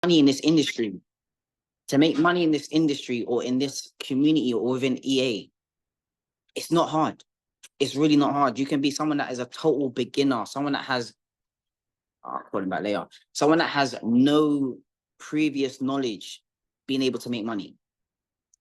money in this industry, to make money in this industry or in this community or within EA, it's not hard. It's really not hard. You can be someone that is a total beginner, someone that has, I'll call him back later, someone that has no previous knowledge being able to make money.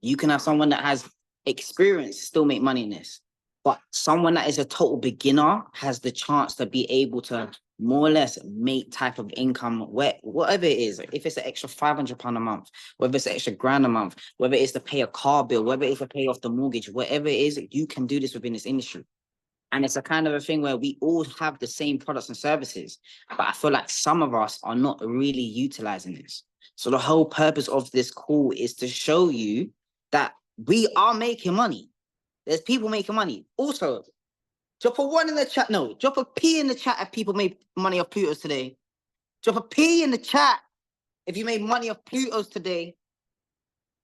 You can have someone that has experience still make money in this. But someone that is a total beginner has the chance to be able to more or less make type of income, whatever it is. If it's an extra £500 a month, whether it's an extra £1,000 a month, whether it's to pay a car bill, whether it's to pay off the mortgage, whatever it is, you can do this within this industry. And it's a kind of a thing where we all have the same products and services, but I feel like some of us are not really utilizing this. So the whole purpose of this call is to show you that we are making money. There's people making money. Also, drop a 1 in the chat. No, drop a P in the chat if people made money off Plutos today. Drop a P in the chat if you made money off Plutos today.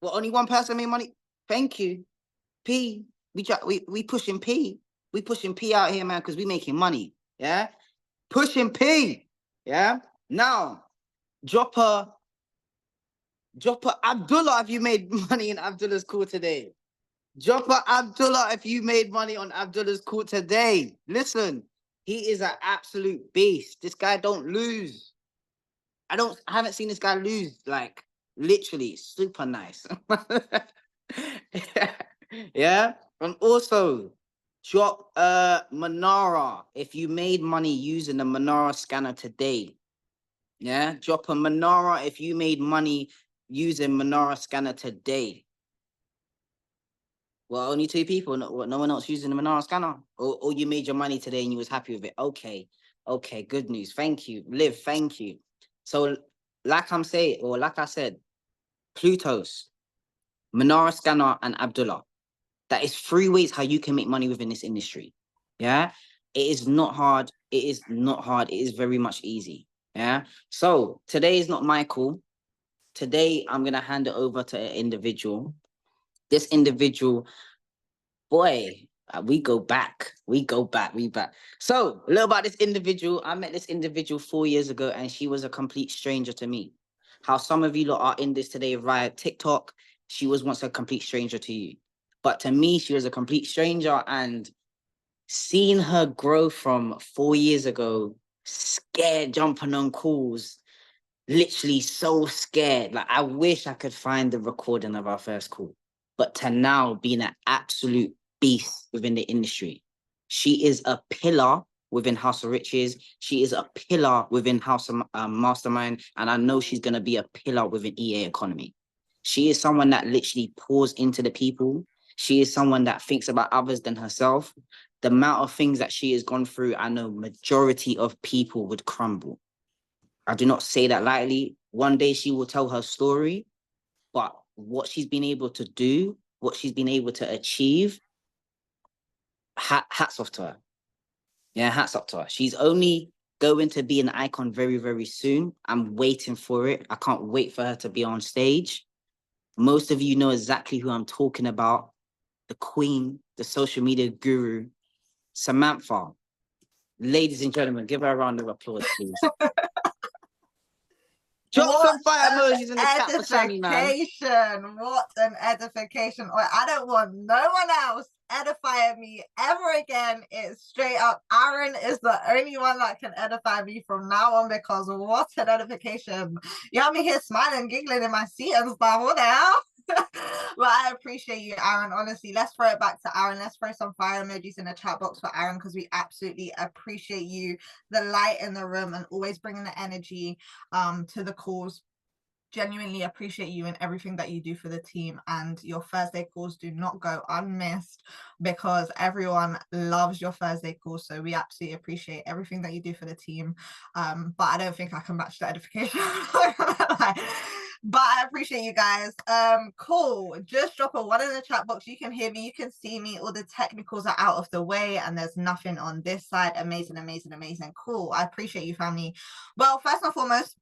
Well, only one person made money. Thank you. P. We pushing P. We pushing P out here, man, because we making money. Yeah? Pushing P. Yeah? Now, drop a Abdullah if you made money in Abdullah's call today. Drop a Abdullah if you made money on Abdullah's call today. Listen, he is an absolute beast. This guy don't lose. I haven't seen this guy lose, like, literally, super nice. Yeah? And also, drop Manara if you made money using the Manara scanner today. Yeah? Drop a Manara if you made money using Manara scanner today. Well, only 2 people. No one else using the Manara scanner. Or you made your money today and you was happy with it. Okay, good news. Thank you, Liv. Thank you. So, like I said, Plutos, Manara scanner, and Abdullah. That is 3 ways how you can make money within this industry. Yeah, it is not hard. It is not hard. It is very much easy. Yeah. So today is not my call. Today I'm gonna hand it over to an individual. This individual, boy, we go back. So a little about this individual. I met this individual 4 years ago, and she was a complete stranger to me. How some of you lot are in this today via TikTok, she was once a complete stranger to you. But to me, she was a complete stranger, and seeing her grow from 4 years ago, scared, jumping on calls, literally so scared. Like, I wish I could find the recording of our first call. But to now being an absolute beast within the industry. She is a pillar within House of Riches. She is a pillar within House of Mastermind. And I know she's going to be a pillar within EA Economy. She is someone that literally pours into the people. She is someone that thinks about others than herself. The amount of things that she has gone through, I know majority of people would crumble. I do not say that lightly. One day she will tell her story, but what she's been able to do, what she's been able to achieve, hats off to her. Yeah, hats off to her. She's only going to be an icon very, very soon. I'm waiting for it. I can't wait for her to be on stage. Most of you know exactly who I'm talking about. The queen, the social media guru, Samantha. Ladies and gentlemen, give her a round of applause, please. Drop some fire emojis in the chat for Sammy, man. What an edification. I don't want no one else edifying me ever again. It's straight up, Aaron is the only one that can edify me from now on, because what an edification. You have me here smiling, giggling in my seat and stuff. What the hell? But I appreciate you, Aaron. Honestly, let's throw it back to Aaron. Let's throw some fire emojis in the chat box for Aaron, because we absolutely appreciate you, the light in the room, and always bringing the energy to the calls. Genuinely appreciate you and everything that you do for the team, and your Thursday calls do not go unmissed, because everyone loves your Thursday calls. So we absolutely appreciate everything that you do for the team. But I don't think I can match the edification. But I appreciate you guys. Cool. Just drop a 1 in the chat box. You can hear me, you can see me, all the technicals are out of the way, and there's nothing on this side. Amazing. Cool. I appreciate you, family. Well, first and foremost,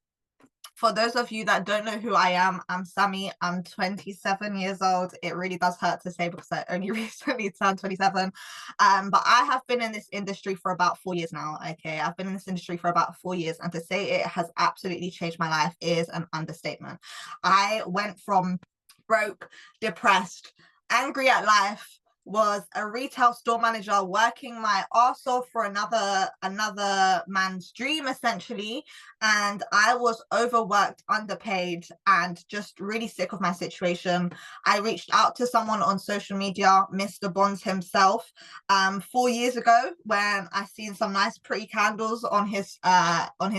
For those of you that don't know who I am, I'm Sammy. I'm 27 years old. It really does hurt to say because I only recently turned 27. But I have been in this industry for about 4 years now. Okay, I've been in this industry for about 4 years, and to say it has absolutely changed my life is an understatement. I went from broke, depressed, angry at life, was a retail store manager working my arse off for another man's dream, essentially, and I was overworked, underpaid, and just really sick of my situation. I reached out to someone on social media, Mr. Bonds himself, 4 years ago, when I seen some nice pretty candles on his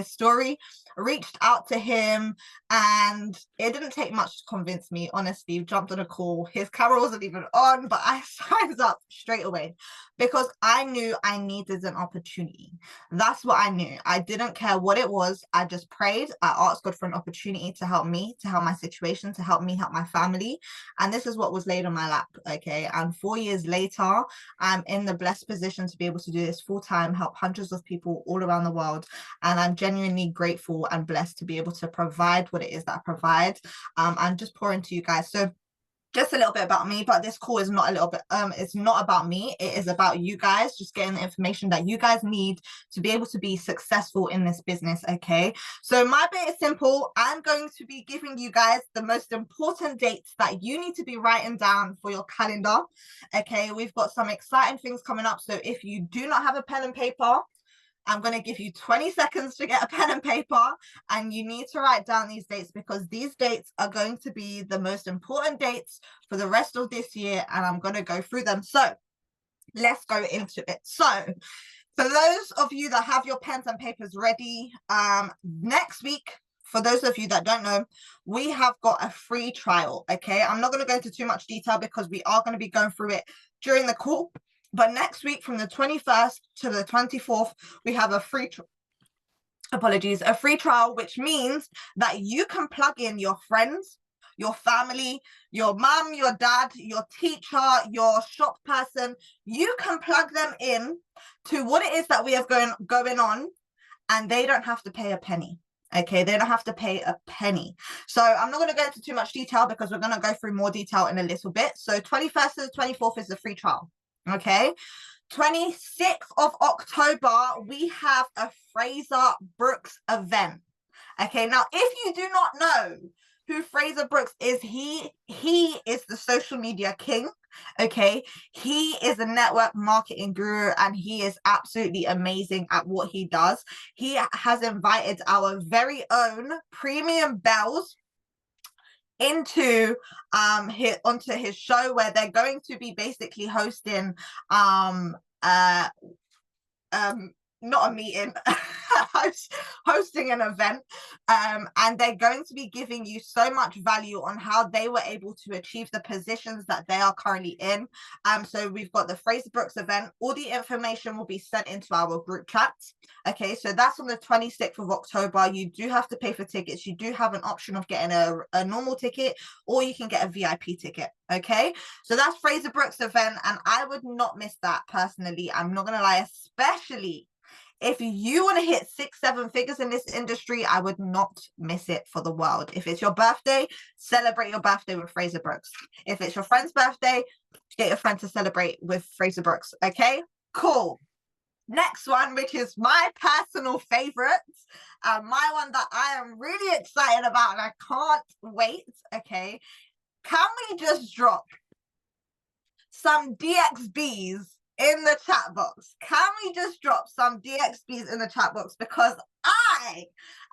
story. Reached out to him, and it didn't take much to convince me, honestly. Jumped on a call, his camera wasn't even on, but I signed up straight away because I knew I needed an opportunity. That's what I knew. I didn't care what it was. I just prayed. I asked God for an opportunity to help me, to help my situation, to help me help my family, and this is what was laid on my lap. Okay, and 4 years later, I'm in the blessed position to be able to do this full-time, help hundreds of people all around the world, and I'm genuinely grateful and blessed to be able to provide what it is that I provide, and just pour into you guys. So just a little bit about me, but this call is not a little bit, it's not about me. It is about you guys, just getting the information that you guys need to be able to be successful in this business. Okay, so my bit is simple. I'm going to be giving you guys the most important dates that you need to be writing down for your calendar. Okay, we've got some exciting things coming up, so if you do not have a pen and paper, I'm going to give you 20 seconds to get a pen and paper, and you need to write down these dates because these dates are going to be the most important dates for the rest of this year, and I'm going to go through them. So let's go into it. So for those of you that have your pens and papers ready, next week, for those of you that don't know, we have got a free trial. Okay, I'm not going to go into too much detail because we are going to be going through it during the call. But next week, from the 21st to the 24th, we have a free trial, which means that you can plug in your friends, your family, your mum, your dad, your teacher, your shop person. You can plug them in to what it is that we have going on, and they don't have to pay a penny. Okay, they don't have to pay a penny. So I'm not going to go into too much detail because we're going to go through more detail in a little bit. So 21st to the 24th is the free trial. Okay, 26th of October, we have a Fraser Brooks event. Okay, now if you do not know who Fraser Brooks is, he is the social media king. Okay, he is a network marketing guru, and he is absolutely amazing at what he does. He has invited our very own Premium Bells onto his show, where they're going to be basically hosting not a meeting, hosting an event, and they're going to be giving you so much value on how they were able to achieve the positions that they are currently in. So we've got the Fraser Brooks event. All the information will be sent into our group chats. Okay, so that's on the 26th of October. You do have to pay for tickets. You do have an option of getting a normal ticket, or you can get a VIP ticket. Okay, so that's Fraser Brooks event, and I would not miss that personally. I'm not gonna lie, especially if you want to hit 6-7 figures in this industry, I would not miss it for the world. If it's your birthday, celebrate your birthday with Fraser Brooks. If it's your friend's birthday, get your friend to celebrate with Fraser Brooks. Okay, cool. Next one, which is my personal favorite, my one that I am really excited about and I can't wait. Okay, can we just drop some DXBs in the chat box? Can we just drop some DXBs in the chat box? Because I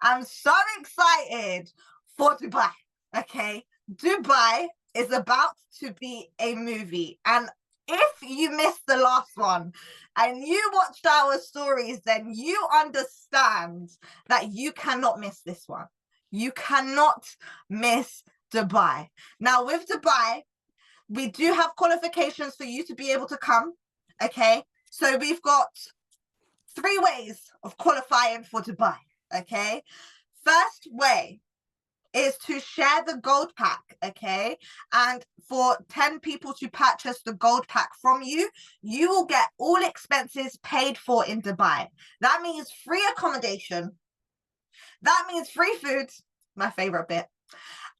am so excited for Dubai. Okay, Dubai is about to be a movie, and if you missed the last one and you watched our stories, then you understand that you cannot miss this one. You cannot miss Dubai. Now with Dubai, we do have qualifications for you to be able to come. Okay, so we've got 3 ways of qualifying for Dubai. Okay, first way is to share the gold pack. Okay, and for 10 people to purchase the gold pack from you, you will get all expenses paid for in Dubai. That means free accommodation, that means free food, my favorite bit.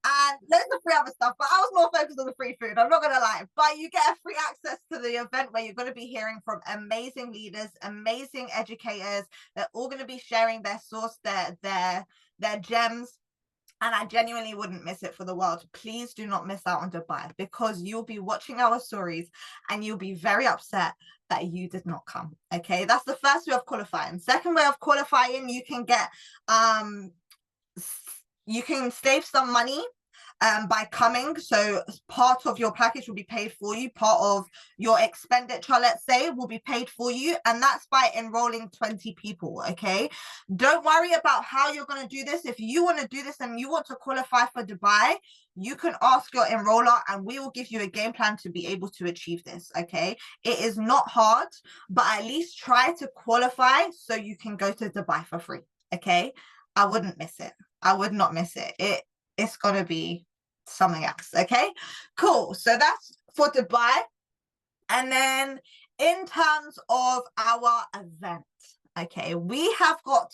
And loads of free other stuff, but I was more focused on the free food, I'm not gonna lie. But you get a free access to the event where you're going to be hearing from amazing leaders, amazing educators. They're all going to be sharing their source, their gems. And I genuinely wouldn't miss it for the world. Please do not miss out on Dubai, because you'll be watching our stories and you'll be very upset that you did not come. Okay, that's the first way of qualifying. Second way of qualifying, you can get you can save some money by coming. So part of your package will be paid for you, part of your expenditure, let's say, will be paid for you, and that's by enrolling 20 people. Okay, don't worry about how you're going to do this. If you want to do this and you want to qualify for Dubai, you can ask your enroller and we will give you a game plan to be able to achieve this. Okay, it is not hard, but at least try to qualify so you can go to Dubai for free. Okay, I wouldn't miss it. I would not miss it. It's gonna be something else. Okay, cool. So that's for Dubai. And then in terms of our event, okay, we have got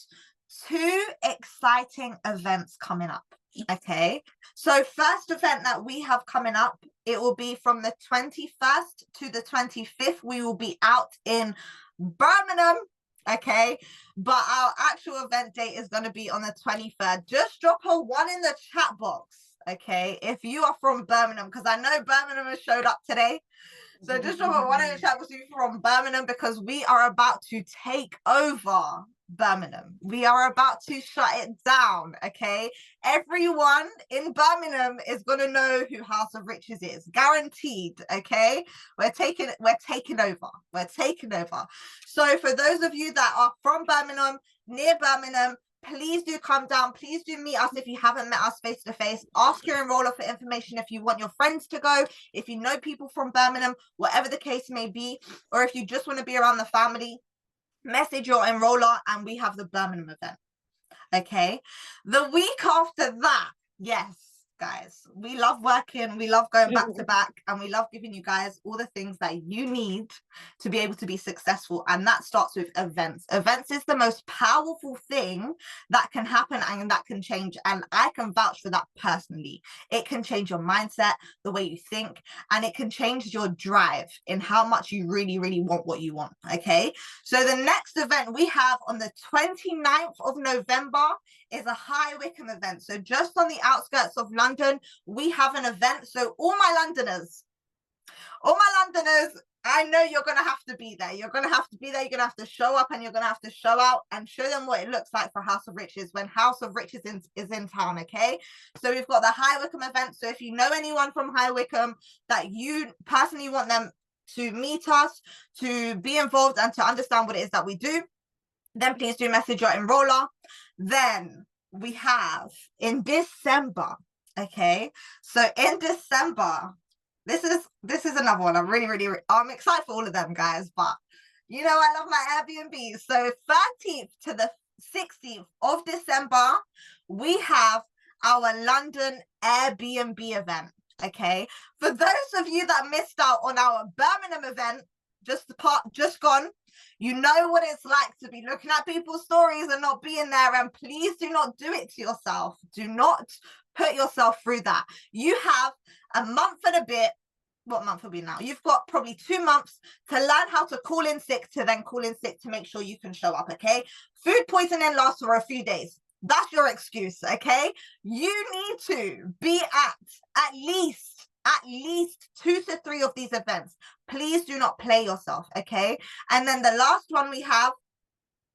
2 exciting events coming up. Okay, so first event that we have coming up, it will be from the 21st to the 25th. We will be out in Birmingham. Okay, but our actual event date is going to be on the 23rd. Just drop a 1 in the chat box, okay, if you are from Birmingham, because I know Birmingham has showed up today. So just drop a 1 in the chat box if you're from Birmingham, because we are about to take over Birmingham. We are about to shut it down. Okay, everyone in Birmingham is going to know who House of Riches is, guaranteed. Okay, we're taking over. So for those of you that are from Birmingham, near Birmingham, please do come down. Please do meet us if you haven't met us face to face. Ask your enroller for information if you want your friends to go, if you know people from Birmingham, whatever the case may be, or if you just want to be around the family, message your enroller and we have the Birmingham event. Okay, the week after that, yes, guys, we love working, we love going back to back, and we love giving you guys all the things that you need to be able to be successful, and that starts with events. Events is the most powerful thing that can happen and that can change, and I can vouch for that personally. It can change your mindset, the way you think, and it can change your drive in how much you really want what you want. Okay, so the next event we have on the 29th of November is a High Wycombe event. So just on the outskirts of London, we have an event. So all my Londoners, I know you're going to have to be there. You're going to have to be there. You're going to have to show up and you're going to have to show out and show them what it looks like for House of Riches when House of Riches is in town, okay? So we've got the High Wycombe event. So if you know anyone from High Wycombe that you personally want them to meet us, to be involved and to understand what it is that we do, then please do message your enroller. Then we have in December, okay? So in December, this is another one. I'm excited for all of them, guys, but you know I love my Airbnb. So 13th to the 16th of December, we have our London Airbnb event, okay? For those of you that missed out on our Birmingham event, just gone, you know what it's like to be looking at people's stories and not being there, and please do not do it to yourself. Do not put yourself through that. You have a month and a bit. What month are we now? You've got probably 2 months to learn how to call in sick, to then call in sick to make sure you can show up, okay? Food poisoning lasts for a few days. That's your excuse, okay? You need to be at least 2 to 3 of these events. Please do not play yourself, okay? And then the last one we have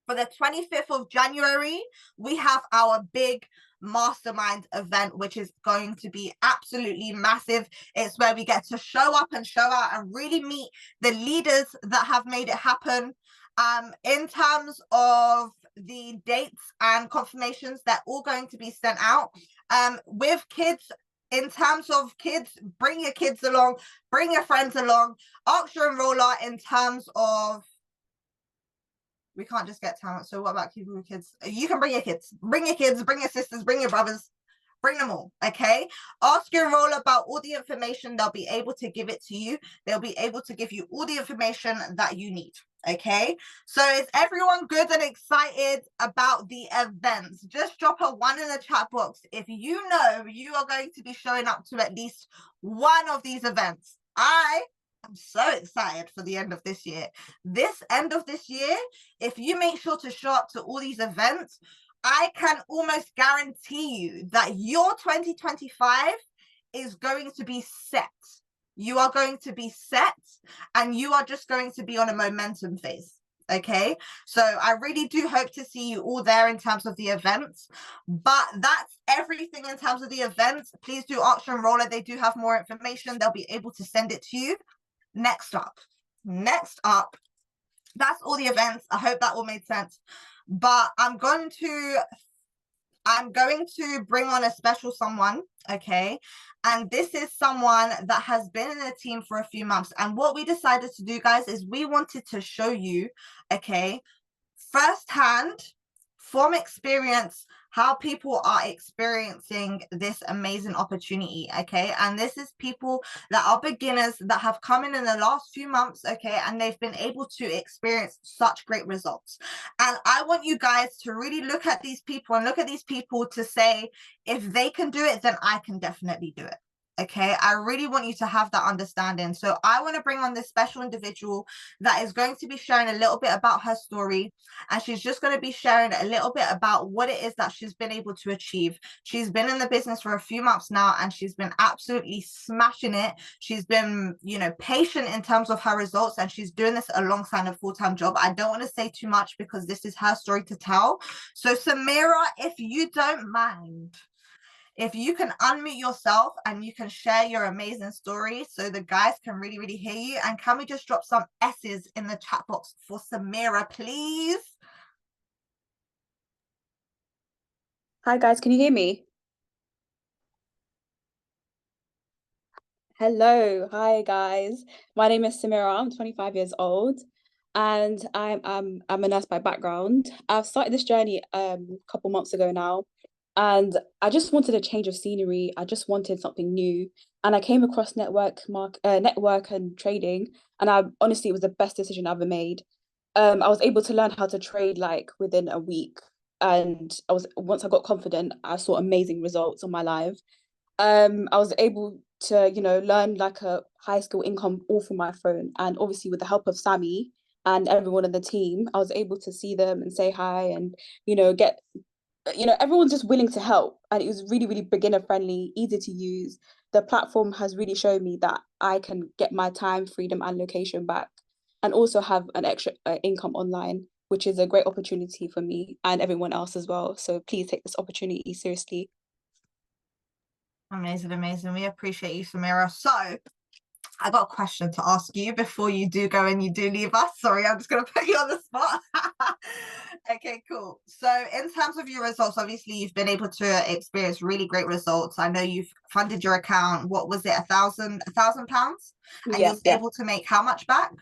for the 25th of January, we have our big mastermind event, which is going to be absolutely massive. It's where we get to show up and show out and really meet the leaders that have made it happen. In terms of the dates and confirmations, they're all going to be sent out. With kids, in terms of kids, bring your kids along, bring your friends along. Ask your enroller in terms of, we can't just get talent. So what about people with kids? You can bring your kids, bring your sisters, bring your brothers, bring them all, okay? Ask your enroller about all the information. They'll be able to give it to you. They'll be able to give you all the information that you need, Okay, so is everyone good and excited about the events? Just drop a 1 in the chat box if you know you are going to be showing up to at least one of these events. I am so excited for the end of this year. This end of this year, if you make sure to show up to all these events, I can almost guarantee you that your 2025 is going to be set. You are going to be set, and you are just going to be on a momentum phase. Okay, so I really do hope to see you all there in terms of the events, but that's everything in terms of the events. Please do ask Roller. They do have more information. They'll be able to send it to you. Next up, that's all the events. I hope that all made sense, but I'm going to bring on a special someone, okay? And this is someone that has been in the team for a few months. And what we decided to do, guys, is we wanted to show you, okay, firsthand, from experience, how people are experiencing this amazing opportunity, okay? And this is people that are beginners that have come in the last few months, okay? And they've been able to experience such great results. And I want you guys to really look at these people to say, if they can do it, then I can definitely do it. Okay, I really want you to have that understanding. So I want to bring on this special individual that is going to be sharing a little bit about her story, and she's just going to be sharing a little bit about what it is that she's been able to achieve. She's been in the business for a few months now, and she's been absolutely smashing it. She's been, you know, patient in terms of her results, and she's doing this alongside a full-time job. I don't want to say too much because this is her story to tell. So Samira, if you don't mind, if you can unmute yourself and you can share your amazing story so the guys can really, really hear you. And can we just drop some S's in the chat box for Samira, please? Hi guys, can you hear me? Hello, hi guys. My name is Samira. I'm 25 years old, and I'm a nurse by background. I've started this journey a couple months ago now, and I just wanted a change of scenery. I just wanted something new, and I came across network and trading, and honestly, it was the best decision I ever made. I was able to learn how to trade like within a week, and once I got confident, I saw amazing results on my live. I was able to, learn like a high skill income all from my phone. And obviously with the help of Sammy and everyone in the team, I was able to see them and say hi and, everyone's just willing to help. And it was really, really beginner friendly, easy to use. The platform has really shown me that I can get my time, freedom, and location back, and also have an extra income online, which is a great opportunity for me and everyone else as well. So please take this opportunity seriously. Amazing, amazing. We appreciate you, Samira. So I got a question to ask you before you do go and you do leave us. Sorry, I'm just going to put you on the spot. Okay, cool. So in terms of your results, obviously you've been able to experience really great results. I know you've funded your account. What was it? £1,000? And you was able to make how much back?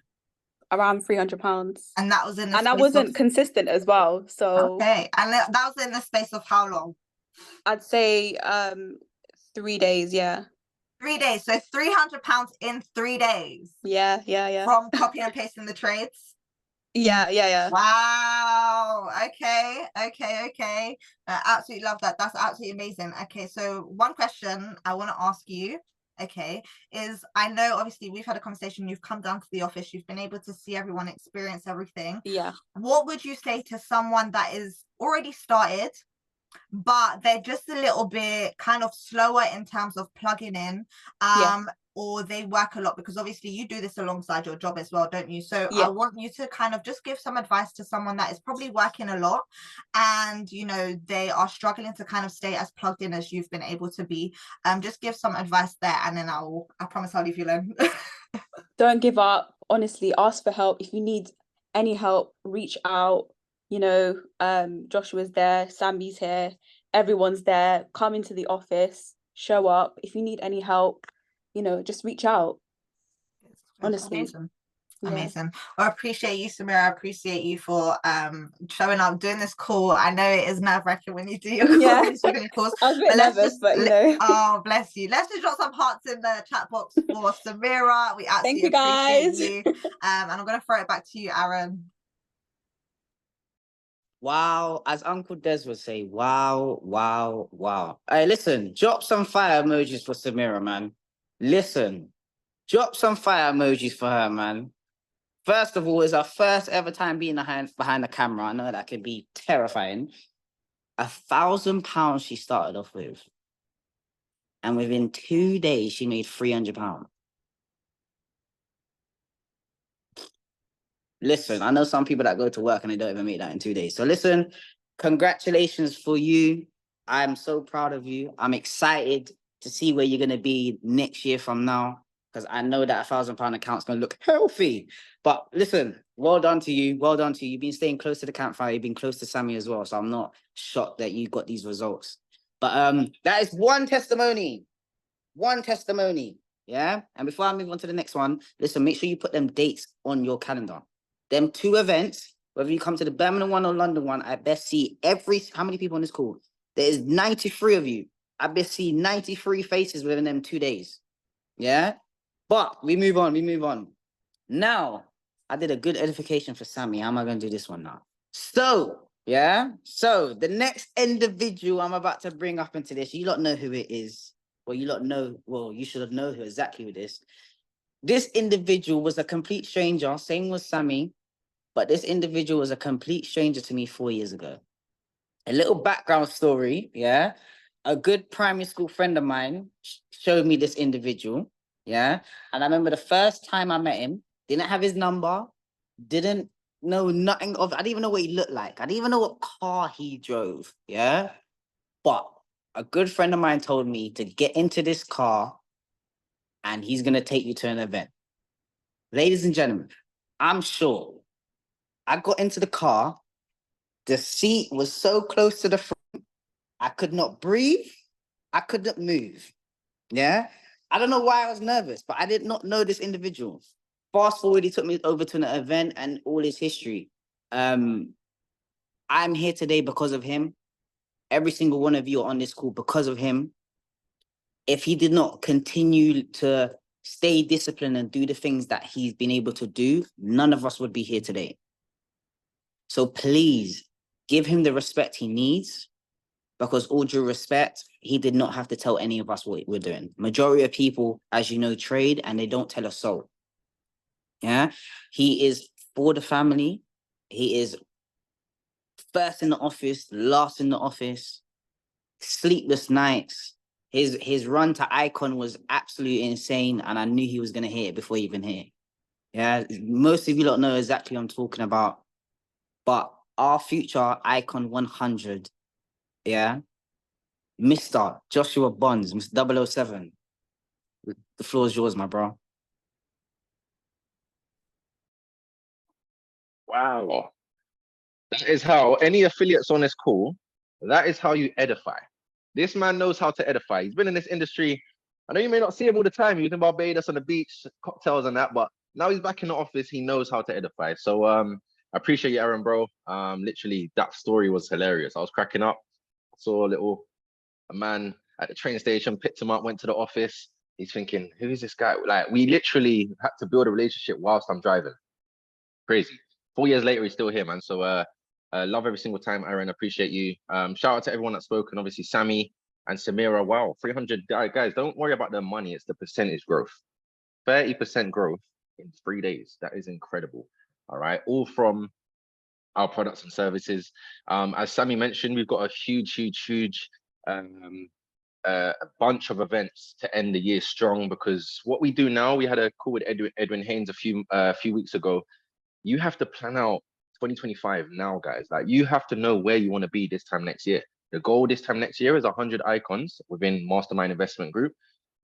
Around £300. And that was in the I wasn't consistent as well. So okay. And that was in the space of how long? I'd say 3 days, yeah. 3 days. So £300 in 3 days. Yeah. From copy and pasting the trades. Yeah. Wow. Okay. Absolutely love that. That's absolutely amazing. Okay, so one question I want to ask you, okay, is I know obviously we've had a conversation, you've come down to the office, you've been able to see everyone experience everything. Yeah. What would you say to someone that is already started, but they're just a little bit kind of slower in terms of plugging in, or they work a lot, because obviously you do this alongside your job as well, don't you? So I want you to kind of just give some advice to someone that is probably working a lot and, they are struggling to kind of stay as plugged in as you've been able to be. Just give some advice there, and then I promise I'll leave you alone. Don't give up. Honestly, ask for help. If you need any help, reach out. Joshua's there, Sammy's here, everyone's there. Come into the office, show up. If you need any help, just reach out. Honestly. Amazing. Yeah. Amazing. Well, I appreciate you, Samira. I appreciate you for showing up, doing this call. I know it is nerve-wracking when you do your calls, Yeah. your calls. I was a bit nervous, but you know. Oh, bless you. Let's just drop some hearts in the chat box for Samira. We Thank absolutely you, guys. appreciate you. And I'm gonna throw it back to you, Aaron. Wow, as Uncle Des would say, wow, wow, wow. Hey, listen, drop some fire emojis for Samira, man. Listen, drop some fire emojis for her, man. First of all, it's our first ever time being behind the camera. I know that can be terrifying. £1,000 she started off with. And within 2 days, she made £300. Listen, I know some people that go to work and they don't even make that in 2 days. So listen, congratulations for you. I'm so proud of you. I'm excited to see where you're going to be next year from now, because I know that £1,000 account's going to look healthy. But listen, well done to you. Well done to you. You've been staying close to the campfire. You've been close to Sammy as well. So I'm not shocked that you got these results. But that is one testimony. One testimony. Yeah. And before I move on to the next one, listen, make sure you put them dates on your calendar. Them 2 events, whether you come to the Birmingham one or London one, I best see how many people on this call? There is 93 of you. I best see 93 faces within them 2 days. Yeah. But we move on. Now, I did a good edification for Sammy. How am I going to do this one now? So, yeah. So the next individual I'm about to bring up into this, you lot know who it is. Well, you should know who exactly who it is. This individual was a complete stranger. Same with Sammy. But this individual was a complete stranger to me 4 years ago. A little background story, yeah. A good primary school friend of mine showed me this individual, yeah. And I remember the first time I met him, didn't have his number, didn't know nothing of, I didn't even know what he looked like. I didn't even know what car he drove, yeah. But a good friend of mine told me to get into this car and he's going to take you to an event. Ladies and gentlemen, I'm sure I got into the car. The seat was so close to the front, I could not breathe. I couldn't move. Yeah. I don't know why I was nervous, but I did not know this individual. Fast forward, he took me over to an event and all his history. I'm here today because of him. Every single one of you are on this call because of him. If he did not continue to stay disciplined and do the things that he's been able to do, none of us would be here today. So please give him the respect he needs, because all due respect, he did not have to tell any of us what we're doing. Majority of people, as you know, trade and they don't tell a soul. Yeah, he is for the family. He is first in the office, last in the office, sleepless nights. His run to Icon was absolutely insane, and I knew he was going to hit it before he even hit it. Yeah, most of you don't know exactly what I'm talking about, but our future Icon 100, yeah, Mr. Joshua Bonds, Mr. 007. The floor is yours, my bro. Wow. That is how any affiliates on this call, that is how you edify. This man knows how to edify. He's been in this industry. I know you may not see him all the time. He was in Barbados on the beach, cocktails and that, but now he's back in the office. He knows how to edify. So I appreciate you, Aaron, bro. Literally, that story was hilarious. I was cracking up. I saw a man at the train station, picked him up, went to the office. He's thinking, who is this guy? Like, we literally had to build a relationship whilst I'm driving. Crazy. 4 years later, he's still here, man. So love every single time, Aaron. Appreciate you. Shout out to everyone that's spoken. Obviously, Sammy and Samira. Wow, 300 guys. Don't worry about the money. It's the percentage growth. 30% growth in 3 days. That is incredible. All right, all from our products and services. As Sammy mentioned, we've got a huge a bunch of events to end the year strong, because what we do now, we had a call with Edwin Haynes a few weeks ago. You have to plan out 2025 now, guys. Like, you have to know where you want to be this time next year. The goal this time next year is 100 icons within Mastermind Investment Group,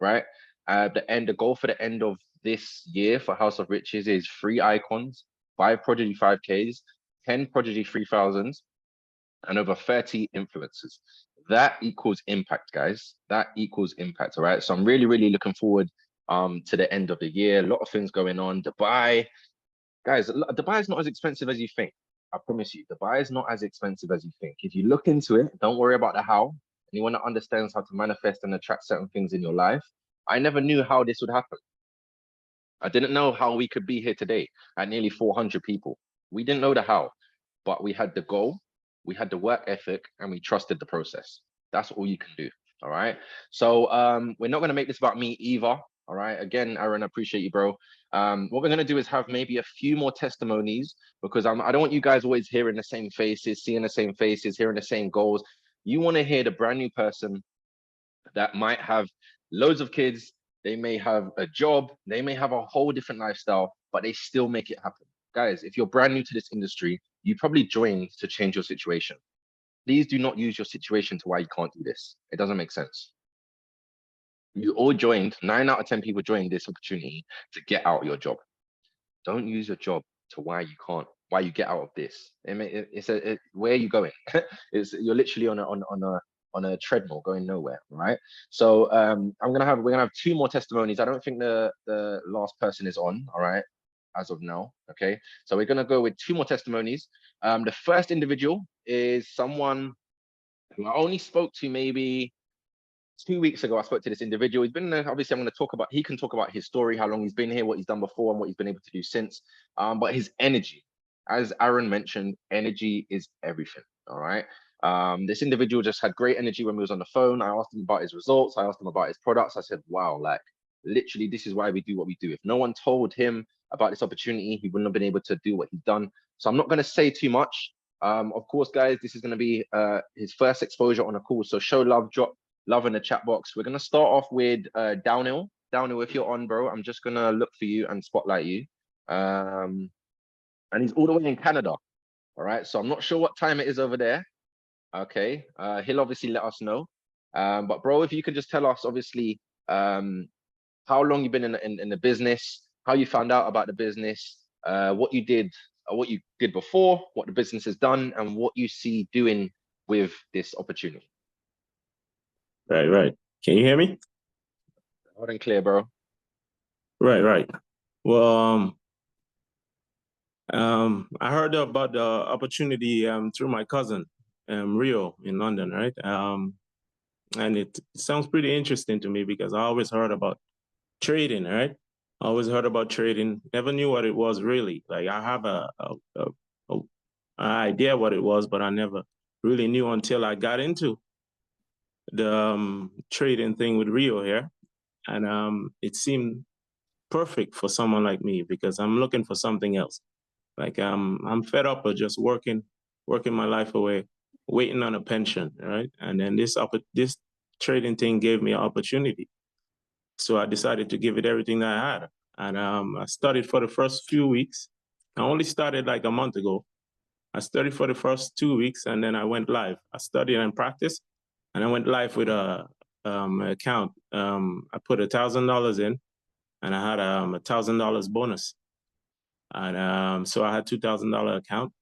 right? The goal for the end of this year for House of Riches is 3 icons, 5 Prodigy 5Ks, 10 Prodigy 3000s, and over 30 influencers. That equals impact, guys. That equals impact, all right? So I'm really looking forward to the end of the year. A lot of things going on. Dubai, Guys, Dubai is not as expensive as you think. I promise you, Dubai is not as expensive as you think. If you look into it, don't worry about the how. Anyone that understands how to manifest and attract certain things in your life, I never knew how this would happen. I didn't know how we could be here today at nearly 400 people. We didn't know the how, but we had the goal, we had the work ethic, and we trusted the process. That's all you can do. All right. So we're not going to make this about me either. All right. Again, Aaron, I appreciate you, bro. What we're going to do is have maybe a few more testimonies because I don't want you guys always hearing the same faces, seeing the same faces, hearing the same goals. You want to hear the brand new person that might have loads of kids, they may have a job, they may have a whole different lifestyle, but they still make it happen. Guys, if you're brand new to this industry, you probably joined to change your situation. Please do not use your situation to why you can't do this. It doesn't make sense. You all joined, 9 out of 10 people joined this opportunity to get out of your job. Don't use your job to why you can't, why you get out of this. Where are you going? You're literally on a treadmill going nowhere, right? So we're gonna have 2 more testimonies. I don't think the last person is on, all right, as of now. Okay, so we're gonna go with 2 more testimonies. The first individual is someone who I only spoke to maybe 2 weeks ago. I spoke to this individual. He's been there. Obviously, he can talk about his story, how long he's been here, what he's done before, and what he's been able to do since. But his energy, as Aaron mentioned, energy is everything. All right. This individual just had great energy when we was on the phone. I asked him about his results. I asked him about his products. I said, wow, like literally, this is why we do what we do. If no one told him about this opportunity, he wouldn't have been able to do what he's done. So I'm not going to say too much. Of course, guys, this is going to be his first exposure on a call. So show love, drop love in the chat box. We're going to start off with Downhill. Downhill, if you're on, bro, I'm just going to look for you and spotlight you. And he's all the way in Canada. All right. So I'm not sure what time it is over there. Okay. He'll obviously let us know. But bro, if you could just tell us, obviously, how long you've been in the business, how you found out about the business, what you did before, what the business has done, and what you see doing with this opportunity. Right. Can you hear me? Loud and clear, bro. Right. Well, I heard about the opportunity through my cousin, Rio in London, right? And it sounds pretty interesting to me because I always heard about trading, right? I always heard about trading, never knew what it was really. Like I have an idea what it was, but I never really knew until I got into the trading thing with Rio here. And it seemed perfect for someone like me because I'm looking for something else. Like I'm fed up of just working my life away, waiting on a pension, right? And then this trading thing gave me an opportunity. So I decided to give it everything that I had. And I studied for the first few weeks. I only started like a month ago. I studied for the first 2 weeks and then I went live. I studied and practiced and I went live with a account. I put $1,000 in and I had $1,000 bonus. And so I had $2,000 account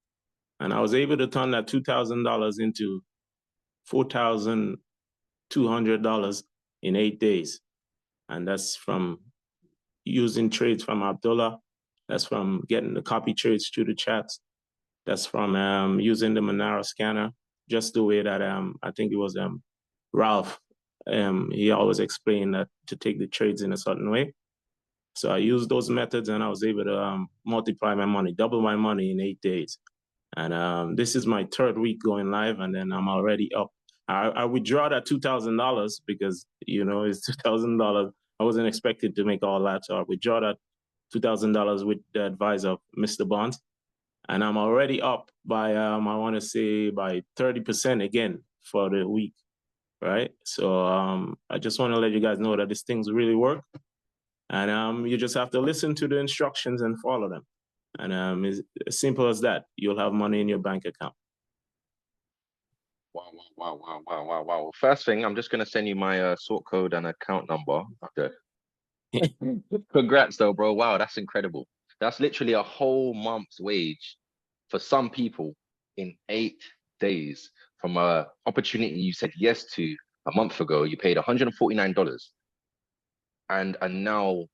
and I was able to turn that $2,000 into $4,200 in 8 days. And that's from using trades from Abdullah. That's from getting the copy trades through the chats. That's from using the Monero scanner, just the way that I think it was Ralph. He always explained that to take the trades in a certain way. So I used those methods and I was able to multiply my money, double my money in 8 days. And this is my 3rd week going live and then I'm already up. I withdraw that $2,000 because, you know, it's $2,000. I wasn't expected to make all that. So I withdraw that $2,000 with the advice of Mr. Bond. And I'm already up by, I want to say by 30% again for the week, right? So I just want to let you guys know that these things really work. And you just have to listen to the instructions and follow them. And it's as simple as that. You'll have money in your bank account. Wow. First thing, I'm just going to send you my sort code and account number. Okay. Congrats though, bro. Wow, that's incredible. That's literally a whole month's wage for some people in 8 days from a opportunity you said yes to a month ago. You paid $149 and are now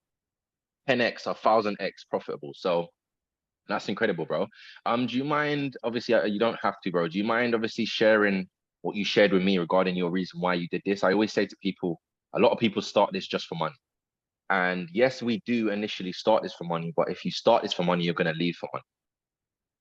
10x or 1000x profitable. So That's incredible, bro. Do you mind, obviously, you don't have to, bro. Do you mind obviously sharing what you shared with me regarding your reason why you did this? I always say to people, a lot of people start this just for money. And yes, we do initially start this for money, but if you start this for money, you're going to leave for money.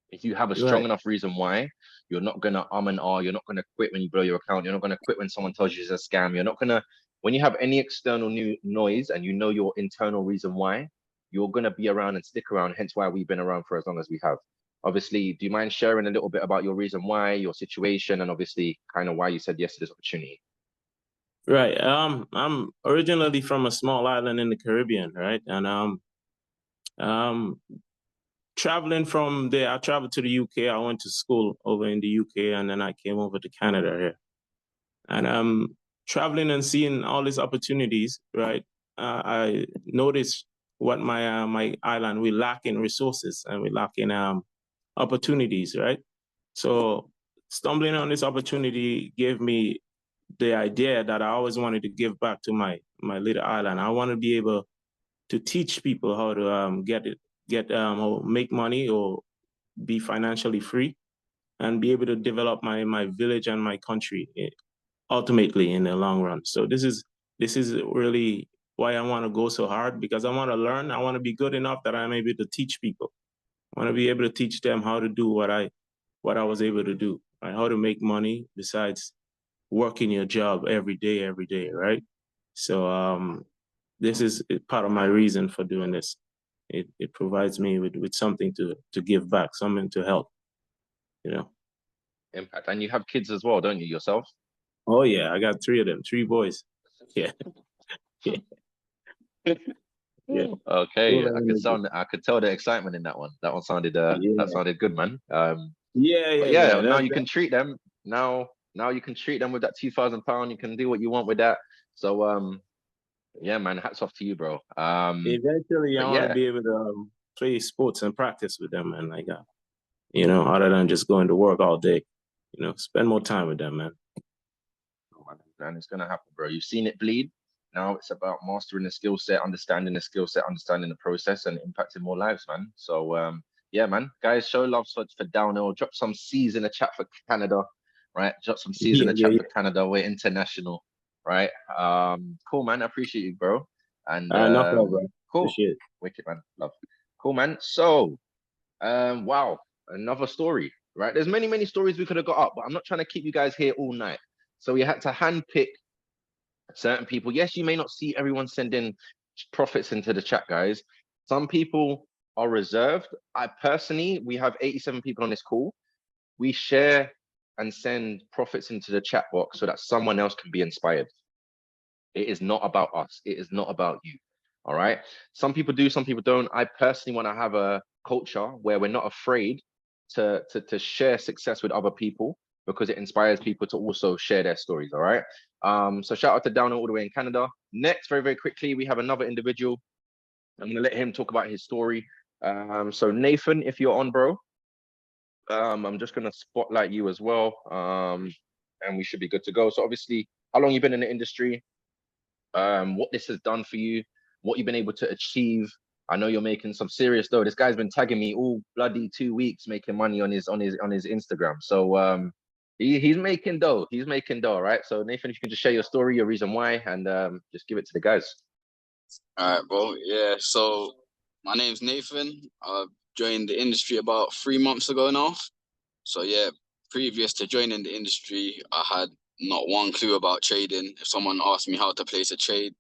If you have a strong Right. enough reason why, you're not gonna and ah, you're not gonna quit when you blow your account, you're not gonna quit when someone tells you it's a scam, you're not gonna, when you have any external new noise and you know your internal reason why, you're gonna be around and stick around, hence why we've been around for as long as we have. Obviously, do you mind sharing a little bit about your reason why, your situation, and obviously kind of why you said yes to this opportunity? Right. I'm originally from a small island in the Caribbean, right? And um, traveling from there, I traveled to the UK. I went to school over in the UK, and then I came over to Canada here. And traveling and seeing all these opportunities, right? I noticed what my island, we lack in resources and we lack in opportunities, right? So stumbling on this opportunity gave me the idea that I always wanted to give back to my little island. I want to be able to teach people how to or make money or be financially free and be able to develop my village and my country ultimately in the long run. So this is really why I want to go so hard, because I want to learn. I want to be good enough that I'm able to teach people. I want to be able to teach them how to do what I was able to do, right? How to make money besides working your job every day, right? So this is part of my reason for doing this. It provides me with something to give back, something to help, you know. Impact. And you have kids as well, don't you, yourself? Oh yeah, I got 3 of them, 3 boys. Yeah. Yeah. Yeah. Okay, Full of energy. I could tell the excitement in that one. That one sounded Yeah. that sounded good, man. Yeah. But yeah, now That, you can treat them. Now you can treat them with that £2,000. You can do what you want with that. So yeah, man, hats off to you, bro. eventually, I But want to yeah, be able to play sports and practice with them, and like, other than just going to work all day, spend more time with them, man. and it's gonna happen, bro. You've seen it bleed. Now it's about mastering the skill set, understanding the skill set, understanding the process, and impacting more lives, man. So yeah, man, guys, show love for Downhill. Drop some C's in the chat for Canada, right? Drop some C's in the chat for Canada. We're international, right? Cool, man. I appreciate you, bro. And No problem. cool, Appreciate it. wicked, man. Love. Cool, man. So wow, another story, right? There's many stories we could have got up, but I'm not trying to keep you guys here all night. So we had to handpick certain people. Yes, you may not see everyone sending profits into the chat, guys. Some people are reserved. I personally, we have 87 people on this call. We share and send profits into the chat box so that someone else can be inspired. It is not about us. It is not about you. All right. Some people do, some people don't. I personally want to have a culture where we're not afraid to share success with other people, because it inspires people to also share their stories. All right. So shout out to Down all the way in Canada. Next, very quickly, we have another individual. I'm gonna let him talk about his story. So Nathan, if you're on, bro, I'm just gonna spotlight you as well. And we should be good to go. So obviously, how long you been in the industry? What this has done for you, what you've been able to achieve. I know you're making some serious dough. This guy's been tagging me all bloody 2 weeks making money on his Instagram. So he's making dough. He's making dough, right? So Nathan, if you can just share your story, your reason why, and just give it to the guys. All right, bro. Yeah. So my name's Nathan. I joined the industry about 3 months ago now. So yeah, previous to joining the industry, I had not one clue about trading. If someone asked me how to place a trade,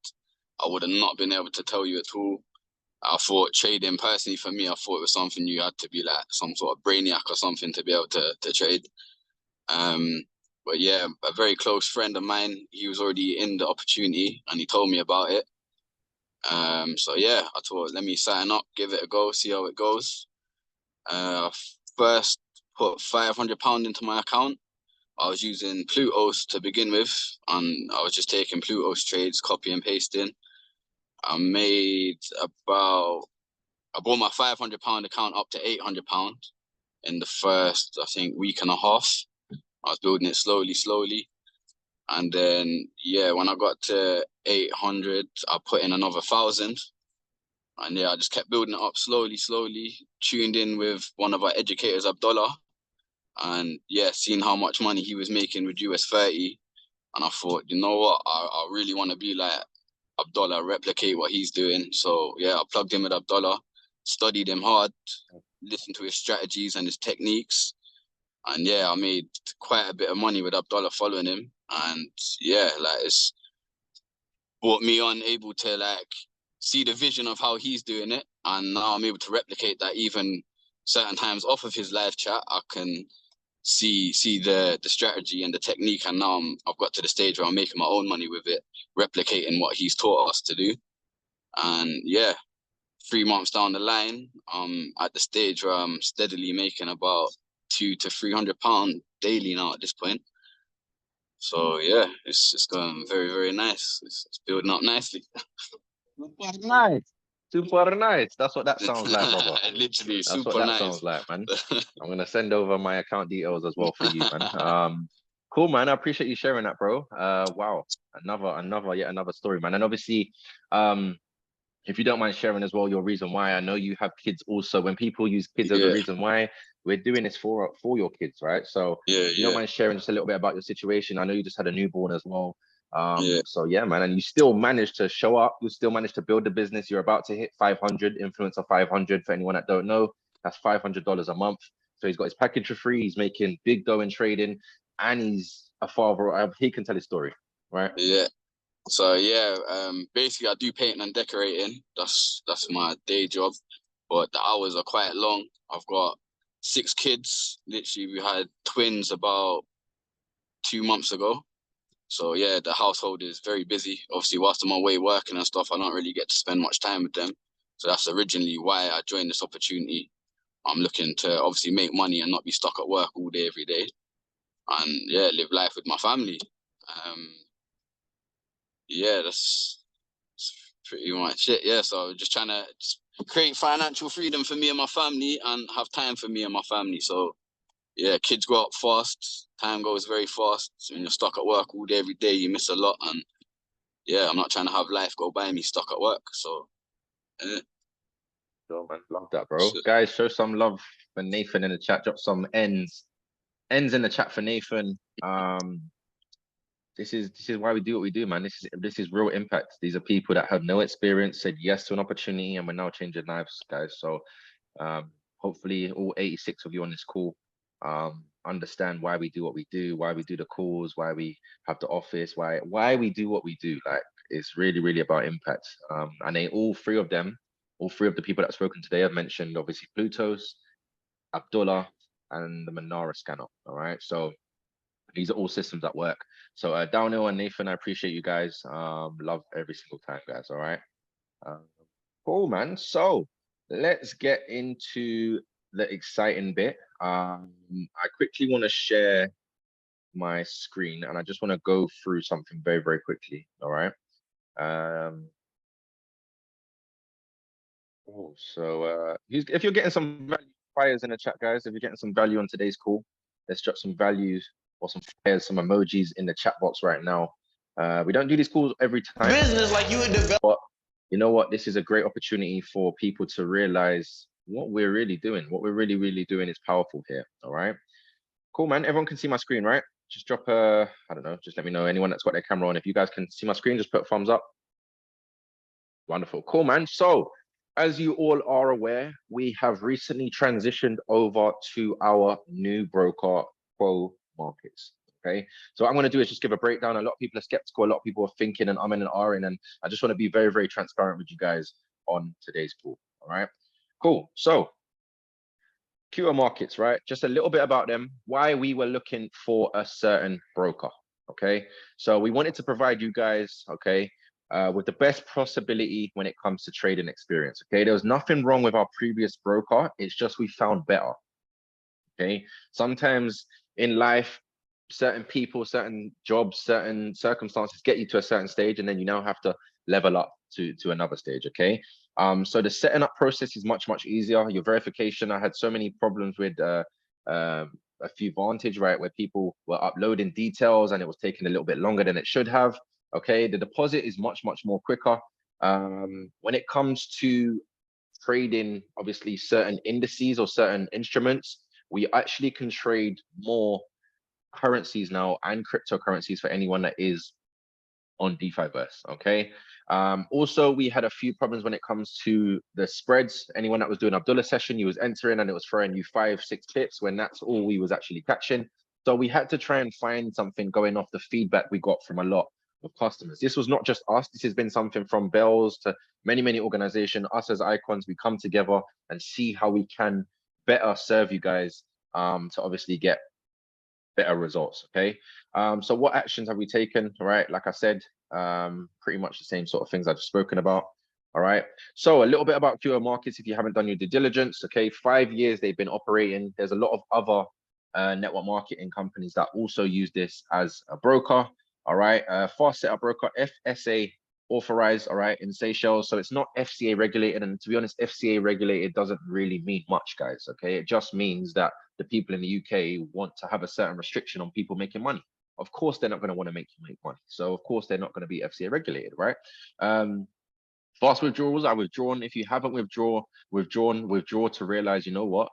I would have not been able to tell you at all. I thought trading, personally for me, I thought it was something you had to be like some sort of brainiac or something to be able to trade. But yeah, a very close friend of mine, he was already in the opportunity and he told me about it. So yeah, I thought, let me sign up, give it a go, see how it goes. First put £500 into my account. I was using Pluto's to begin with, and I was just taking Pluto's trades, copy and pasting. I brought my £500 account up to £800 in the first, I think, week and a half. I was building it slowly. And then, yeah, when I got to 800, I put in another 1,000. And yeah, I just kept building it up slowly, tuned in with one of our educators, Abdullah. And yeah, seeing how much money he was making with US 30. And I thought, you know what, I really want to be like Abdullah, replicate what he's doing. So yeah, I plugged in with Abdullah, studied him hard, listened to his strategies and his techniques. And yeah, I made quite a bit of money with Abdullah following him. And yeah, like it's brought me on able to like see the vision of how he's doing it. And now I'm able to replicate that even certain times off of his live chat. I can see the strategy and the technique, and now I've got to the stage where I'm making my own money with it, replicating what he's taught us to do. And yeah, 3 months down the line, at the stage where I'm steadily making about £200 to £300 daily now at this point. So yeah, it's going very, very nice. It's building up nicely. Super nice. Super nice. That's what that sounds like, brother. Literally, That's super what that nice. sounds like, man. I'm gonna send over my account details as well for you, man. Cool, man. I appreciate you sharing that, bro. Wow, yet another story, man. And obviously, if you don't mind sharing as well your reason why. I know you have kids also. When people use kids as a reason why, we're doing this for your kids, right? So if you don't mind sharing just a little bit about your situation. I know you just had a newborn as well. So yeah, man, and you still managed to show up. You still managed to build the business. You're about to hit 500, influencer 500. For anyone that don't know, that's $500 a month. So he's got his package for free. He's making big dough in trading, and he's a father. He can tell his story, right? Yeah. So yeah, basically I do painting and decorating. That's my day job, but the hours are quite long. I've got 6 kids. Literally, we had twins about 2 months ago. So yeah, the household is very busy. Obviously, whilst I'm away working and stuff, I don't really get to spend much time with them. So that's originally why I joined this opportunity. I'm looking to obviously make money and not be stuck at work all day, every day, and yeah, live life with my family. Yeah, that's pretty much it. Yeah, so just trying to create financial freedom for me and my family and have time for me and my family. So yeah, kids grow up fast. Time goes very fast. When you're stuck at work all day, every day, you miss a lot. And yeah, I'm not trying to have life go by me stuck at work. So yeah. Sure, man. Love that, bro. Guys, show some love for Nathan in the chat. Drop some ends in the chat for Nathan. This is why we do what we do, man. This is real impact. These are people that have no experience, said yes to an opportunity, and we're now changing lives, guys. So hopefully all 86 of you on this call understand why we do what we do, why we do the calls, why we have the office, why we do what we do. Like, it's really, really about impact. And all three of the people that have spoken today have mentioned obviously Pluto's, Abdullah, and the Manara scanner. All right, so these are all systems that work. So Downhill and Nathan, I appreciate you guys. Love every single time, guys. All right. Cool, man. So let's get into the exciting bit. I quickly want to share my screen, and I just want to go through something very, very quickly. All right. If you're getting some value, fires in the chat, guys. If you're getting some value on today's call, let's drop some values or some fires, some emojis in the chat box right now. We don't do these calls every time. Business like you would develop. But you know what? This is a great opportunity for people to realize what we're really doing. What we're really, really doing is powerful here. All right. Cool, man. Everyone can see my screen, right? Just drop I don't know, just let me know. Anyone that's got their camera on, if you guys can see my screen, just put a thumbs up. Wonderful. Cool, man. So as you all are aware, we have recently transitioned over to our new broker, Pro Markets. Okay, so what I'm going to do is just give a breakdown. A lot of people are skeptical. A lot of people are thinking and umming and ahhing, and I just want to be very, very transparent with you guys on today's call. All right, cool. So QR Markets, right? Just a little bit about them, why we were looking for a certain broker. Okay, so we wanted to provide you guys, okay, with the best possibility when it comes to trading experience. Okay, there was nothing wrong with our previous broker. It's just we found better. Okay, sometimes in life, certain people, certain jobs, certain circumstances get you to a certain stage, and then you now have to level up to another stage. Okay, so the setting up process is much, much easier. Your verification, I had so many problems with a few Vantage, right, where people were uploading details and it was taking a little bit longer than it should have. Okay, the deposit is much, much more quicker. When it comes to trading obviously certain indices or certain instruments, we actually can trade more currencies now and cryptocurrencies for anyone that is on DeFiverse. Okay. Also, we had a few problems when it comes to the spreads. Anyone that was doing Abdullah session, you was entering and it was throwing you 5-6 pips when that's all we was actually catching. So we had to try and find something going off the feedback we got from a lot of customers. This was not just us. This has been something from Bells to many organizations. Us as icons, we come together and see how we can better serve you guys to obviously get better results. Okay. So what actions have we taken? All right. Like I said, pretty much the same sort of things I've spoken about. All right. So a little bit about QR markets. If you haven't done your due diligence, okay, 5 years they've been operating. There's a lot of other network marketing companies that also use this as a broker. All right. Fast setup broker, FSA authorized, all right, in Seychelles. So it's not FCA regulated. And to be honest, FCA regulated doesn't really mean much, guys. Okay. It just means that the people in the UK want to have a certain restriction on people making money. Of course, they're not going to want to make you make money. So of course, they're not going to be FCA regulated, right? Fast withdrawals are withdrawn. If you haven't withdraw to realize, you know what,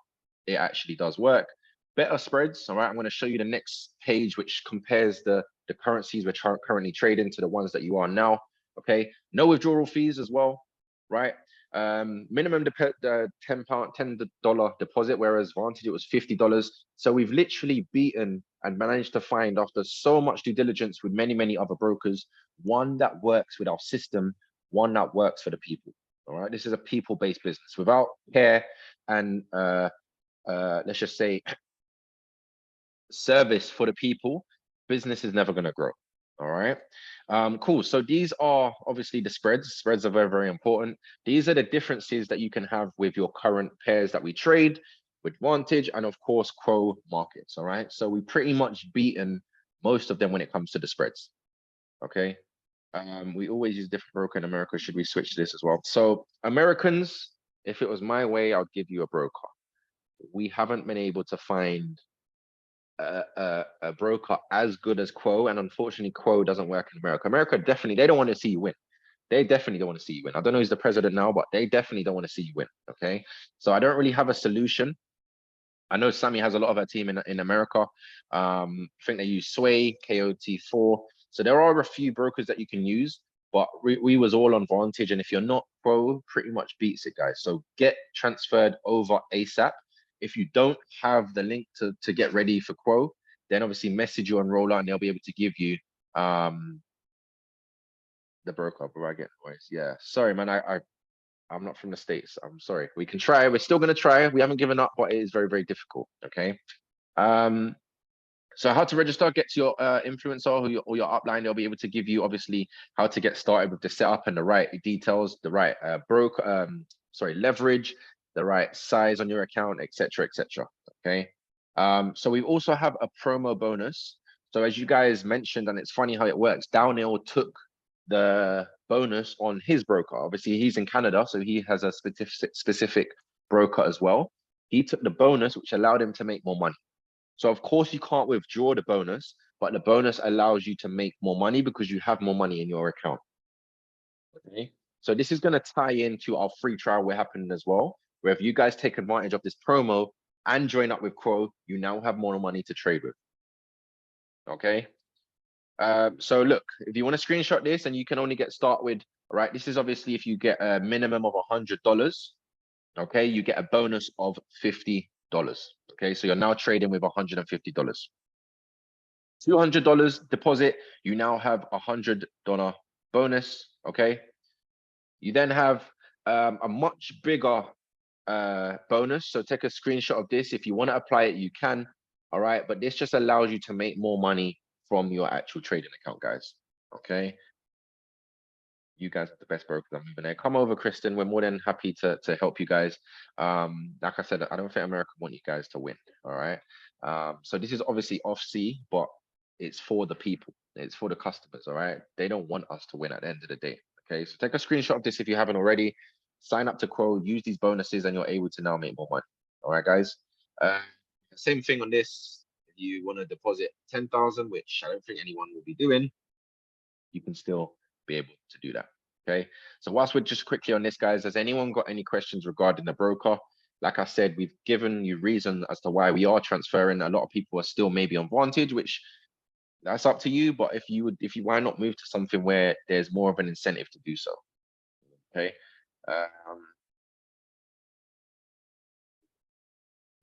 it actually does work. Better spreads. All right, I'm going to show you the next page, which compares the currencies which are currently trading to the ones that you are now. Okay, no withdrawal fees as well, right? Minimum $10 deposit, whereas Vantage it was $50. So we've literally beaten and managed to find, after so much due diligence with many other brokers, one that works with our system, one that works for the people. All right, this is a people-based business. Without care and let's just say service for the people, business is never going to grow. All right. Cool. So these are obviously the spreads. Spreads are very important. These are the differences that you can have with your current pairs that we trade with Vantage and of course Quo markets. All right. So we pretty much beaten most of them when it comes to the spreads. Okay. We always use different broker in America. Should we switch to this as well? So Americans, if it was my way, I'd give you a broker. We haven't been able to find a broker as good as Quo, and unfortunately Quo doesn't work in America. America definitely, they don't want to see you win. They definitely don't want to see you win. I don't know who's the president now, but they definitely don't want to see you win. Okay, so I don't really have a solution. I know Sammy has a lot of her team in America. I think they use Sway, KOT4. So there are a few brokers that you can use, but we was all on Vantage, and if you're not Quo, pretty much beats it, guys. So get transferred over ASAP. If you don't have the link to get ready for Quo, then obviously message you on Roller and they'll be able to give you the broker. Where I get noise. Yeah, sorry, man. I'm not from the States. I'm sorry. We can try. We're still gonna try. We haven't given up, but it is very difficult. Okay. So how to register? Get to your influencer or your upline. They'll be able to give you obviously how to get started with the setup and the right details, the right leverage, the right size on your account, etc. Okay. So we also have a promo bonus. So as you guys mentioned, and it's funny how it works, Downhill took the bonus on his broker. Obviously he's in Canada, so he has a specific broker as well. He took the bonus, which allowed him to make more money. So of course you can't withdraw the bonus, but the bonus allows you to make more money because you have more money in your account. Okay. So this is going to tie into our free trial we're happening as well, where if you guys take advantage of this promo and join up with Quo, you now have more money to trade with. Okay. So look, if you want to screenshot this, and you can only get started with, all right, this is obviously if you get a minimum of $100, okay, you get a bonus of $50. Okay, so you're now trading with $150. $200 deposit, you now have $100 bonus. Okay, you then have a much bigger bonus. So take a screenshot of this. If you want to apply it, you can. All right, but this just allows you to make more money from your actual trading account, guys. Okay, you guys are the best brokers I'm moving there. Come over, Kristen. We're more than happy to help you guys. Like I said, I don't think America want you guys to win. All right. So this is obviously off-sea, but it's for the people. It's for the customers. All right. They don't want us to win at the end of the day. Okay. So take a screenshot of this if you haven't already. Sign up to Quo, use these bonuses, and you're able to now make more money. All right, guys. Same thing on this. If you want to deposit 10,000, which I don't think anyone will be doing, you can still be able to do that. Okay. So whilst we're just quickly on this, guys, has anyone got any questions regarding the broker? Like I said, we've given you reason as to why we are transferring. A lot of people are still maybe on Vantage, which that's up to you. But if you why not move to something where there's more of an incentive to do so? Okay.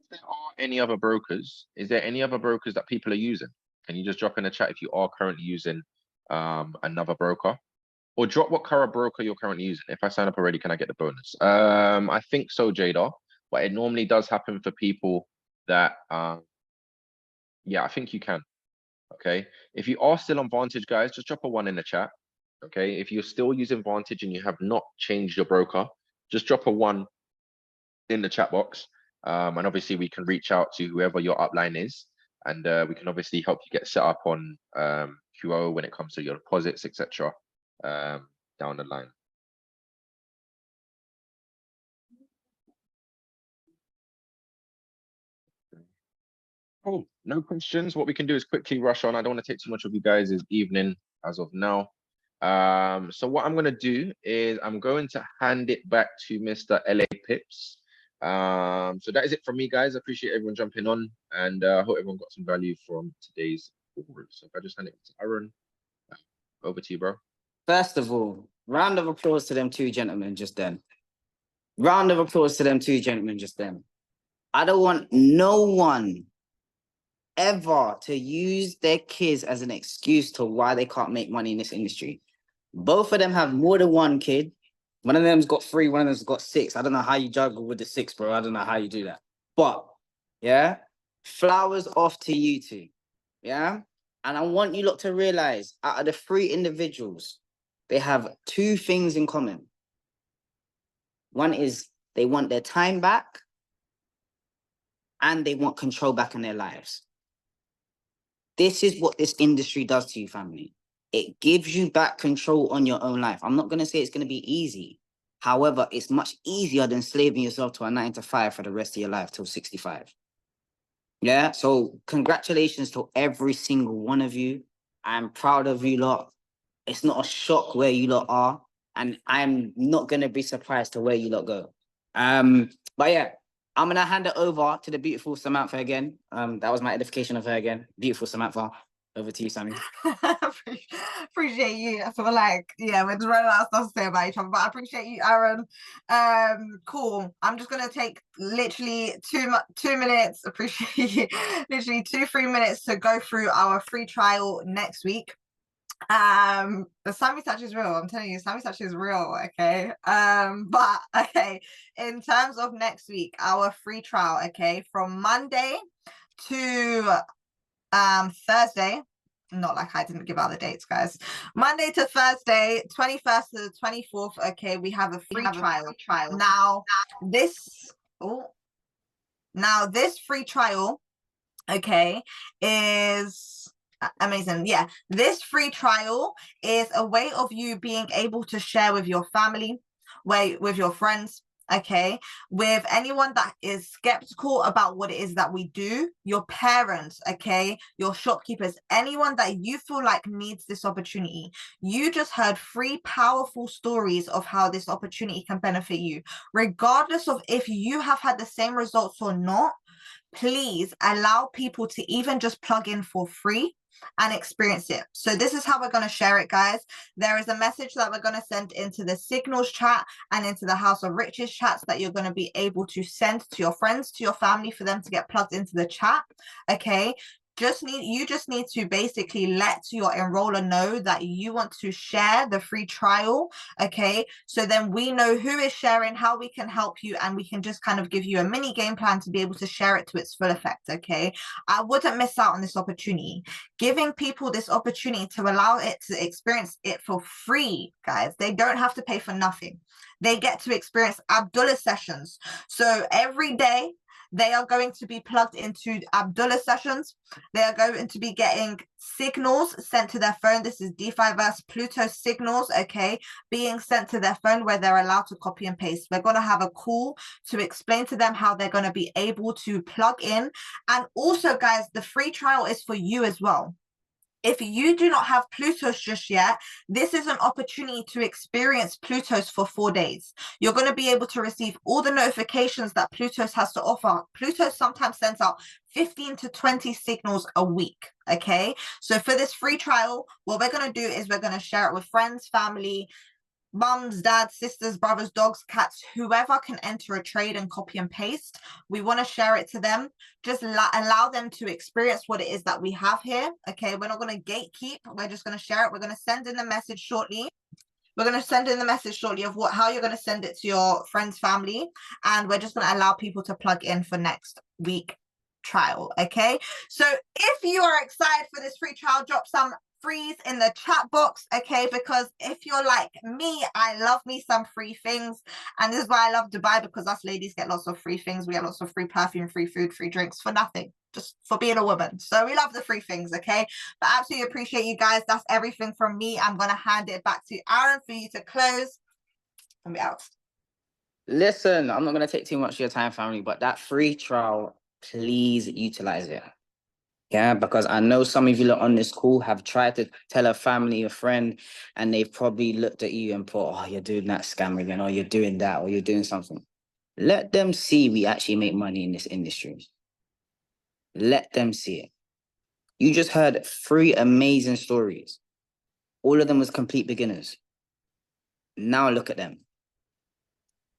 If there are any other brokers, is there any other brokers that people are using? Can you just drop in the chat if you are currently using another broker? Or drop what current broker you're currently using. If I sign up already, can I get the bonus? I think so, Jada. But it normally does happen for people that, yeah, I think you can. Okay. If you are still on Vantage, guys, just drop a 1 in the chat. Okay. If you're still using Vantage and you have not changed your broker, just drop a 1 in the chat box. And obviously we can reach out to whoever your upline is, and we can obviously help you get set up on QO when it comes to your deposits, etc. Down the line. Oh, no questions. What we can do is quickly rush on. I don't want to take too much of you guys' evening as of now. So what I'm going to do is I'm going to hand it back to Mr. LA Pips. So that is it from me, guys. I appreciate everyone jumping on, and I hope everyone got some value from today's call. So if I just hand it to Aaron, over to you, bro. First of all, round of applause to them two gentlemen just then. Round of applause to them two gentlemen just then. I don't want no one ever to use their kids as an excuse to why they can't make money in this industry. Both of them have more than one kid. One of them's got 3, one of them's got 6. I don't know how you juggle with the 6, bro. I don't know how you do that. But, yeah, flowers off to you two. Yeah? And I want you lot to realize, out of the 3 individuals, they have 2 things in common. One is they want their time back, and they want control back in their lives. This is what this industry does to you, family. It gives you back control on your own life. I'm not going to say it's going to be easy. However, it's much easier than slaving yourself to a 9-to-5 for the rest of your life till 65. Yeah, so congratulations to every single one of you. I'm proud of you lot. It's not a shock where you lot are, and I'm not going to be surprised to where you lot go. But yeah, I'm going to hand it over to the beautiful Samantha again. That was my edification of her again. Beautiful Samantha. Over to you, Sammy. Appreciate you. I feel like, yeah, we're just running out of stuff to say about each other, but I appreciate you, Aaron. Cool. I'm just gonna take literally 2 minutes. Appreciate you. Literally 2-3 minutes to go through our free trial next week. The Sammy Touch is real. I'm telling you, Sammy Touch is real. Okay. But okay, in terms of next week, our free trial, okay, from Monday to Thursday, not like I didn't give out the dates, guys. Monday to Thursday, 21st to the 24th. Okay, we have a free trial. Now this free trial, okay, is amazing. Yeah, this free trial is a way of you being able to share with your family, with your friends, okay, with anyone that is skeptical about what it is that we do, your parents, okay, your shopkeepers, anyone that you feel like needs this opportunity. You just heard 3 powerful stories of how this opportunity can benefit you, regardless of if you have had the same results or not. Please allow people to even just plug in for free and experience it. So this is how we're going to share it, guys. There is a message that we're going to send into the Signals chat and into the House of Riches chats that you're going to be able to send to your friends, to your family, for them to get plugged into the chat. Okay. You just need to basically let your enroller know that you want to share the free trial. Okay, so then we know who is sharing, how we can help you, and we can just kind of give you a mini game plan to be able to share it to its full effect. Okay, I wouldn't miss out on this opportunity. Giving people this opportunity to allow it to experience it for free, guys. They don't have to pay for nothing. They get to experience Abdullah sessions. So every day they are going to be plugged into Abdullah sessions. They are going to be getting signals sent to their phone. This is DeFiverse Pluto signals, okay, being sent to their phone where they're allowed to copy and paste. We're going to have a call to explain to them how they're going to be able to plug in. And also, guys, the free trial is for you as well. If you do not have Plutos just yet, this is an opportunity to experience Plutos for 4 days. You're going to be able to receive all the notifications that Plutos has to offer. Plutos sometimes sends out 15 to 20 signals a week, okay? So for this free trial, what we're going to do is we're going to share it with friends, family, mums, dads, sisters, brothers, dogs, cats, whoever can enter a trade and copy and paste. We want to share it to them. Just allow them to experience what it is that we have here. Okay, we're not going to gatekeep. We're just going to share it. We're going to send in the message shortly. We're going to send in the message shortly of how you're going to send it to your friends, family, and we're just going to allow people to plug in for next week trial. Okay, so if you are excited for this free trial, drop some freeze in the chat box, okay? Because if you're like me, I love me some free things, and this is why I love Dubai, because us ladies get lots of free things. We get lots of free perfume, free food, free drinks for nothing, just for being a woman. So we love the free things, okay? But absolutely appreciate you guys. That's everything from me. I'm gonna hand it back to Aaron for you to close and be out. Listen, I'm not going to take too much of your time, family, but that free trial, please utilize it. Yeah, because I know some of you lot on this call have tried to tell a family, a friend, and they've probably looked at you and thought, oh, you're doing that scam again, or you're doing that, or you're doing something. Let them see we actually make money in this industry. Let them see it. You just heard 3 amazing stories. All of them was complete beginners. Now look at them.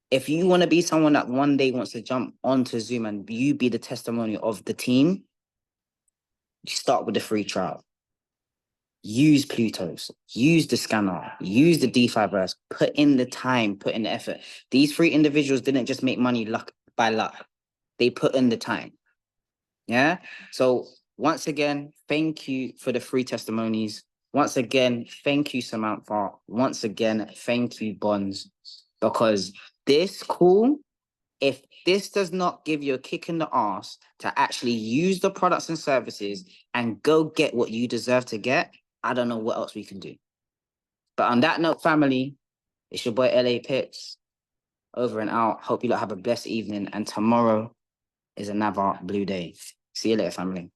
If you want to be someone that one day wants to jump onto Zoom and you be the testimony of the team, you start with the free trial. Use Plutos, use the scanner, use the DeFi verse, put in the time, put in the effort. These 3 individuals didn't just make money by luck. They put in the time. Yeah. So once again, thank you for the free testimonies. Once again, thank you, Samantha. Once again, thank you, Bonds, because this call, if this does not give you a kick in the ass to actually use the products and services and go get what you deserve to get, I don't know what else we can do. But on that note, family, it's your boy LA Pitts, over and out. Hope you lot have a blessed evening, and tomorrow is another blue day. See you later, family.